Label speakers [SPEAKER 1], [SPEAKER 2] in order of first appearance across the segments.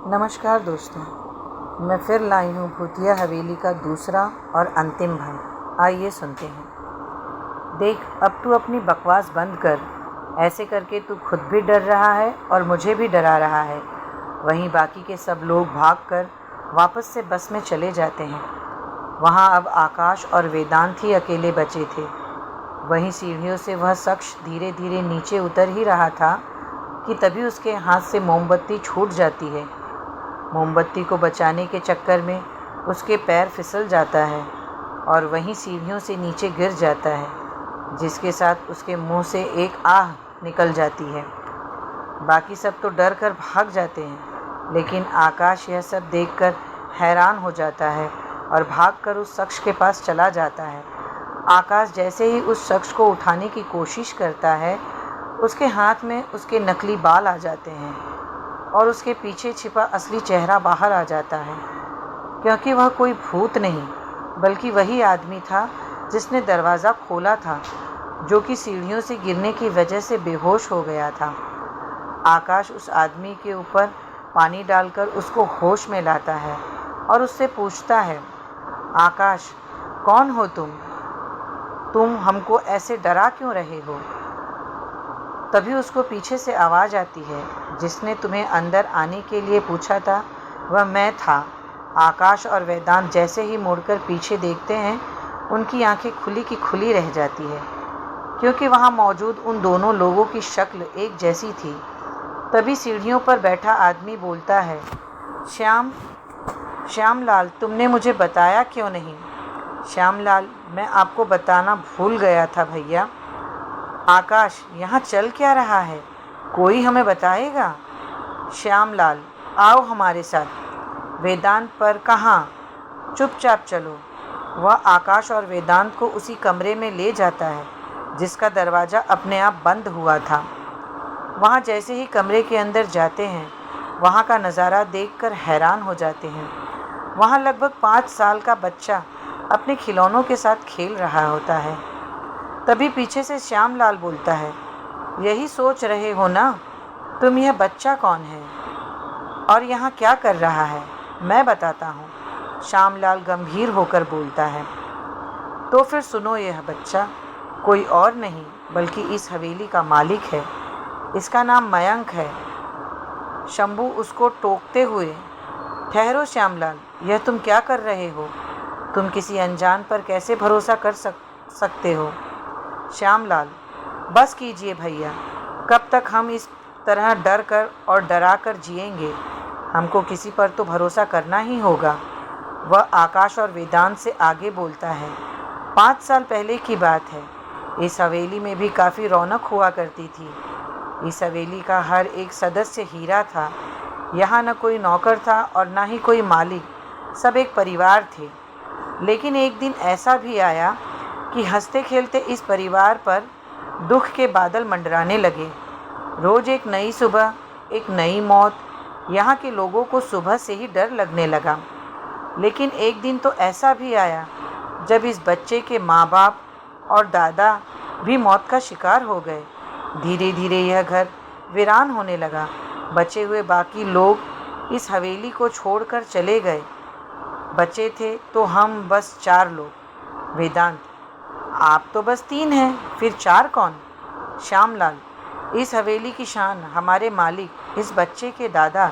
[SPEAKER 1] नमस्कार दोस्तों, मैं फिर लाई हूँ भूतिया हवेली का दूसरा और अंतिम भाग। आइए सुनते हैं। देख, अब तू अपनी बकवास बंद कर। ऐसे करके तू खुद भी डर रहा है और मुझे भी डरा रहा है। वहीं बाकी के सब लोग भागकर वापस से बस में चले जाते हैं। वहाँ अब आकाश और वेदांत ही अकेले बचे थे। वहीं सीढ़ियों से वह शख्स धीरे धीरे नीचे उतर ही रहा था कि तभी उसके हाथ से मोमबत्ती छूट जाती है। मोमबत्ती को बचाने के चक्कर में उसके पैर फिसल जाता है और वहीं सीढ़ियों से नीचे गिर जाता है, जिसके साथ उसके मुंह से एक आह निकल जाती है। बाकी सब तो डर कर भाग जाते हैं, लेकिन आकाश यह सब देखकर हैरान हो जाता है और भागकर उस शख्स के पास चला जाता है। आकाश जैसे ही उस शख्स को उठाने की कोशिश करता है, उसके हाथ में उसके नकली बाल आ जाते हैं और उसके पीछे छिपा असली चेहरा बाहर आ जाता है, क्योंकि वह कोई भूत नहीं बल्कि वही आदमी था जिसने दरवाज़ा खोला था, जो कि सीढ़ियों से गिरने की वजह से बेहोश हो गया था। आकाश उस आदमी के ऊपर पानी डालकर उसको होश में लाता है और उससे पूछता है, आकाश, कौन हो तुम हमको ऐसे डरा क्यों रहे हो? तभी उसको पीछे से आवाज़ आती है, जिसने तुम्हें अंदर आने के लिए पूछा था वह मैं था। आकाश और वेदांत जैसे ही मुड़कर पीछे देखते हैं, उनकी आंखें खुली की खुली रह जाती है, क्योंकि वहां मौजूद उन दोनों लोगों की शक्ल एक जैसी थी। तभी सीढ़ियों पर बैठा आदमी बोलता है, श्यामलाल, तुमने मुझे बताया क्यों नहीं? श्यामलाल, मैं आपको बताना भूल गया था भैया। आकाश, यहाँ चल क्या रहा है? कोई हमें बताएगा? श्यामलाल, आओ हमारे साथ। वेदांत, पर कहाँ? चुपचाप चलो। वह आकाश और वेदांत को उसी कमरे में ले जाता है जिसका दरवाज़ा अपने आप बंद हुआ था। वहाँ जैसे ही कमरे के अंदर जाते हैं, वहाँ का नज़ारा देखकर हैरान हो जाते हैं। वहाँ लगभग 5 साल का बच्चा अपने खिलौनों के साथ खेल रहा होता है। तभी पीछे से श्यामलाल बोलता है, यही सोच रहे हो ना तुम, यह बच्चा कौन है और यहाँ क्या कर रहा है? मैं बताता हूँ, श्यामलाल गंभीर होकर बोलता है। तो फिर सुनो, यह बच्चा कोई और नहीं बल्कि इस हवेली का मालिक है। इसका नाम मयंक है। शंभू उसको टोकते हुए, ठहरो श्यामलाल, यह तुम क्या कर रहे हो? तुम किसी अनजान पर कैसे भरोसा कर सकते हो? श्यामलाल, बस कीजिए भैया, कब तक हम इस तरह डर कर और डरा कर जिएंगे? हमको किसी पर तो भरोसा करना ही होगा। वह आकाश और वेदांत से आगे बोलता है, 5 साल पहले की बात है। इस हवेली में भी काफ़ी रौनक हुआ करती थी। इस हवेली का हर एक सदस्य हीरा था। यहाँ न कोई नौकर था और न ही कोई मालिक, सब एक परिवार थे। लेकिन एक दिन ऐसा भी आया कि हंसते खेलते इस परिवार पर दुख के बादल मंडराने लगे। रोज़ एक नई सुबह, एक नई मौत। यहाँ के लोगों को सुबह से ही डर लगने लगा। लेकिन एक दिन तो ऐसा भी आया जब इस बच्चे के माँ बाप और दादा भी मौत का शिकार हो गए। धीरे धीरे यह घर वीरान होने लगा। बचे हुए बाकी लोग इस हवेली को छोड़कर चले गए। बचे थे तो हम बस 4 लोग। वेदांत, आप तो बस 3 हैं, फिर 4 कौन? श्यामलाल, इस हवेली की शान हमारे मालिक इस बच्चे के दादा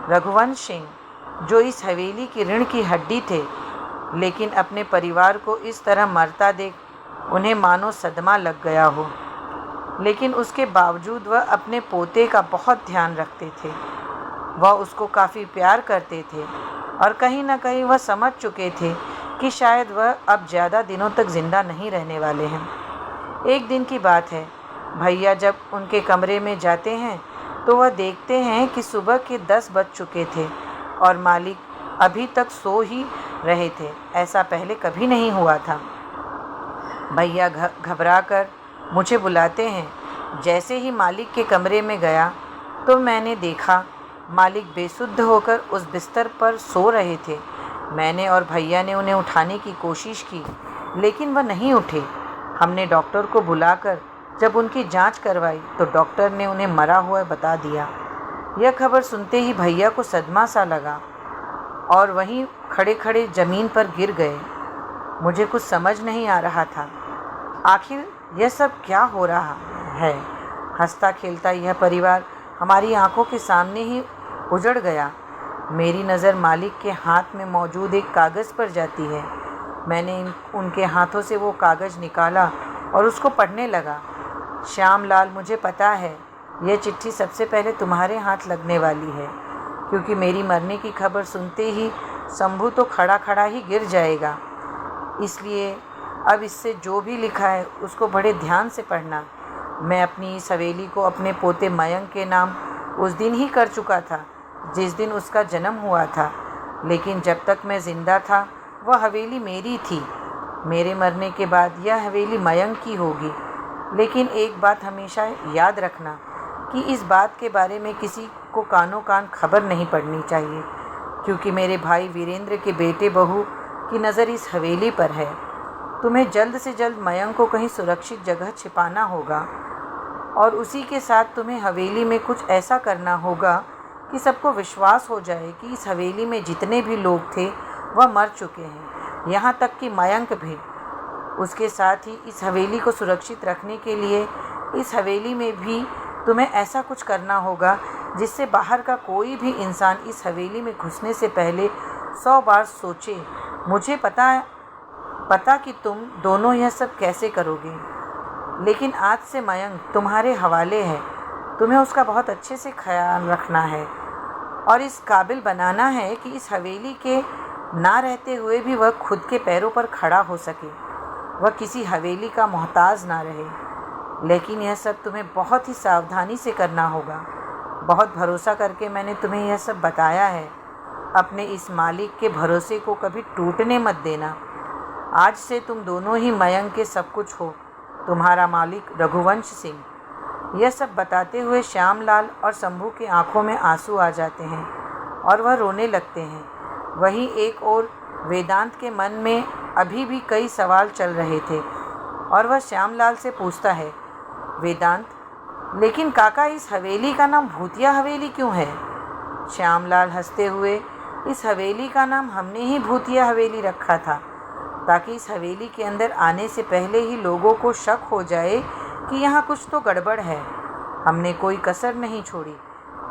[SPEAKER 1] रघुवंश सिंह, जो इस हवेली की रीढ़ की हड्डी थे। लेकिन अपने परिवार को इस तरह मरता देख उन्हें मानो सदमा लग गया हो। लेकिन उसके बावजूद वह अपने पोते का बहुत ध्यान रखते थे। वह उसको काफ़ी प्यार करते थे और कहीं ना कहीं वह समझ चुके थे कि शायद वह अब ज़्यादा दिनों तक ज़िंदा नहीं रहने वाले हैं। एक दिन की बात है, भैया जब उनके कमरे में जाते हैं तो वह देखते हैं कि सुबह के 10 बज चुके थे और मालिक अभी तक सो ही रहे थे। ऐसा पहले कभी नहीं हुआ था। भैया घबराकर मुझे बुलाते हैं। जैसे ही मालिक के कमरे में गया तो मैंने देखा मालिक बेसुध होकर उस बिस्तर पर सो रहे थे। मैंने और भैया ने उन्हें उठाने की कोशिश की, लेकिन वह नहीं उठे। हमने डॉक्टर को बुलाकर जब उनकी जांच करवाई तो डॉक्टर ने उन्हें मरा हुआ बता दिया। यह खबर सुनते ही भैया को सदमा सा लगा और वहीं खड़े खड़े ज़मीन पर गिर गए। मुझे कुछ समझ नहीं आ रहा था, आखिर यह सब क्या हो रहा है। हंसता खेलता यह परिवार हमारी आंखों के सामने ही उजड़ गया। मेरी नज़र मालिक के हाथ में मौजूद एक कागज़ पर जाती है। मैंने उनके हाथों से वो कागज़ निकाला और उसको पढ़ने लगा। श्यामलाल, मुझे पता है यह चिट्ठी सबसे पहले तुम्हारे हाथ लगने वाली है, क्योंकि मेरी मरने की खबर सुनते ही शंभू तो खड़ा खड़ा ही गिर जाएगा। इसलिए अब इससे जो भी लिखा है उसको बड़े ध्यान से पढ़ना। मैं अपनी इस हवेली को अपने पोते मयंक के नाम उस दिन ही कर चुका था जिस दिन उसका जन्म हुआ था, लेकिन जब तक मैं ज़िंदा था वह हवेली मेरी थी। मेरे मरने के बाद यह हवेली मयंक की होगी। लेकिन एक बात हमेशा याद रखना कि इस बात के बारे में किसी को कानों कान खबर नहीं पड़नी चाहिए, क्योंकि मेरे भाई वीरेंद्र के बेटे बहू की नज़र इस हवेली पर है। तुम्हें जल्द से जल्द मयंक को कहीं सुरक्षित जगह छिपाना होगा और उसी के साथ तुम्हें हवेली में कुछ ऐसा करना होगा कि सबको विश्वास हो जाए कि इस हवेली में जितने भी लोग थे वह मर चुके हैं, यहाँ तक कि मयंक भी। उसके साथ ही इस हवेली को सुरक्षित रखने के लिए इस हवेली में भी तुम्हें ऐसा कुछ करना होगा जिससे बाहर का कोई भी इंसान इस हवेली में घुसने से पहले 100 बार सोचे। मुझे पता कि तुम दोनों यह सब कैसे करोगे, लेकिन आज से मयंक तुम्हारे हवाले है। तुम्हें उसका बहुत अच्छे से ख्याल रखना है और इस काबिल बनाना है कि इस हवेली के ना रहते हुए भी वह खुद के पैरों पर खड़ा हो सके, वह किसी हवेली का मोहताज ना रहे। लेकिन यह सब तुम्हें बहुत ही सावधानी से करना होगा। बहुत भरोसा करके मैंने तुम्हें यह सब बताया है। अपने इस मालिक के भरोसे को कभी टूटने मत देना। आज से तुम दोनों ही मयंक के सब कुछ हो। तुम्हारा मालिक रघुवंश सिंह। यह सब बताते हुए श्यामलाल और शंभू की आंखों में आंसू आ जाते हैं और वह रोने लगते हैं। वहीं एक ओर वेदांत के मन में अभी भी कई सवाल चल रहे थे और वह श्यामलाल से पूछता है, वेदांत, लेकिन काका इस हवेली का नाम भूतिया हवेली क्यों है? श्यामलाल हंसते हुए, इस हवेली का नाम हमने ही भूतिया हवेली रखा था ताकि इस हवेली के अंदर आने से पहले ही लोगों को शक हो जाए कि यहाँ कुछ तो गड़बड़ है। हमने कोई कसर नहीं छोड़ी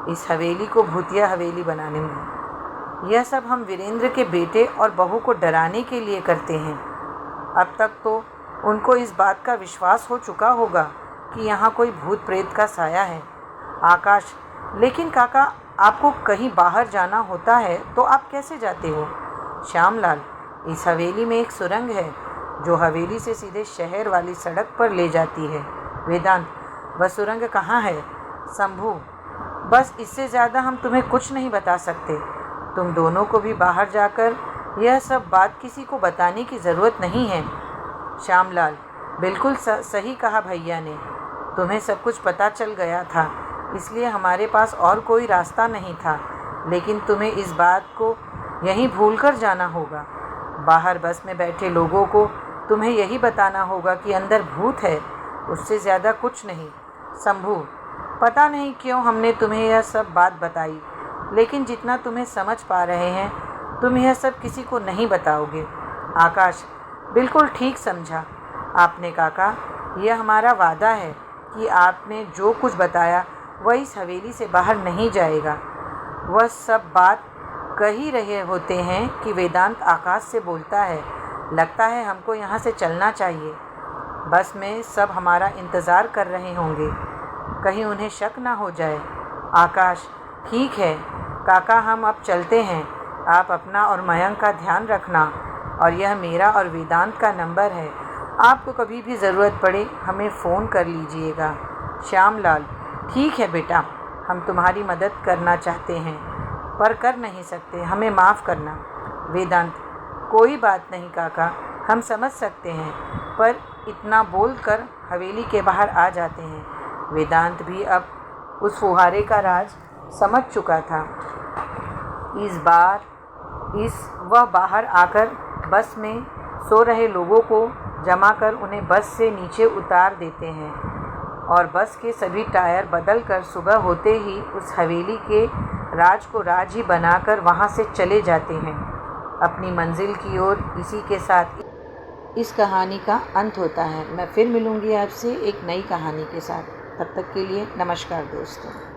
[SPEAKER 1] इस हवेली को भूतिया हवेली बनाने में। यह सब हम वीरेंद्र के बेटे और बहू को डराने के लिए करते हैं। अब तक तो उनको इस बात का विश्वास हो चुका होगा कि यहाँ कोई भूत प्रेत का साया है। आकाश, लेकिन काका आपको कहीं बाहर जाना होता है तो आप कैसे जाते हो? श्यामलाल, इस हवेली में एक सुरंग है जो हवेली से सीधे शहर वाली सड़क पर ले जाती है। वेदांत, वह सुरंग कहाँ है? शंभू, बस इससे ज़्यादा हम तुम्हें कुछ नहीं बता सकते। तुम दोनों को भी बाहर जाकर यह सब बात किसी को बताने की ज़रूरत नहीं है। श्यामलाल, बिल्कुल सही कहा भैया ने। तुम्हें सब कुछ पता चल गया था, इसलिए हमारे पास और कोई रास्ता नहीं था। लेकिन तुम्हें इस बात को यहीं भूलकर जाना होगा। बाहर बस में बैठे लोगों को तुम्हें यही बताना होगा कि अंदर भूत है, उससे ज़्यादा कुछ नहीं। शंभू, पता नहीं क्यों हमने तुम्हें यह सब बात बताई, लेकिन जितना तुम्हें समझ पा रहे हैं तुम यह सब किसी को नहीं बताओगे। आकाश, बिल्कुल ठीक समझा आपने काका। यह हमारा वादा है कि आपने जो कुछ बताया वह इस हवेली से बाहर नहीं जाएगा। वह सब बात कह ही रहे होते हैं कि वेदांत आकाश से बोलता है, लगता है हमको यहाँ से चलना चाहिए। बस में सब हमारा इंतज़ार कर रहे होंगे, कहीं उन्हें शक ना हो जाए। आकाश, ठीक है काका, हम अब चलते हैं। आप अपना और मयंक का ध्यान रखना, और यह मेरा और वेदांत का नंबर है। आपको कभी भी ज़रूरत पड़े हमें फ़ोन कर लीजिएगा। श्यामलाल, ठीक है बेटा, हम तुम्हारी मदद करना चाहते हैं पर कर नहीं सकते, हमें माफ़ करना। वेदांत, कोई बात नहीं काका, हम समझ सकते हैं, पर इतना बोलकर हवेली के बाहर आ जाते हैं। वेदांत भी अब उस फुहारे का राज समझ चुका था। इस बार वह बाहर आकर बस में सो रहे लोगों को जमा कर उन्हें बस से नीचे उतार देते हैं। और बस के सभी टायर बदल कर सुबह होते ही उस हवेली के राज को राज ही बनाकर वहाँ से चले जाते हैं अपनी मंजिल की ओर। इसी के साथ इस कहानी का अंत होता है। मैं फिर मिलूँगी आपसे एक नई कहानी के साथ। तब तक के लिए नमस्कार दोस्तों।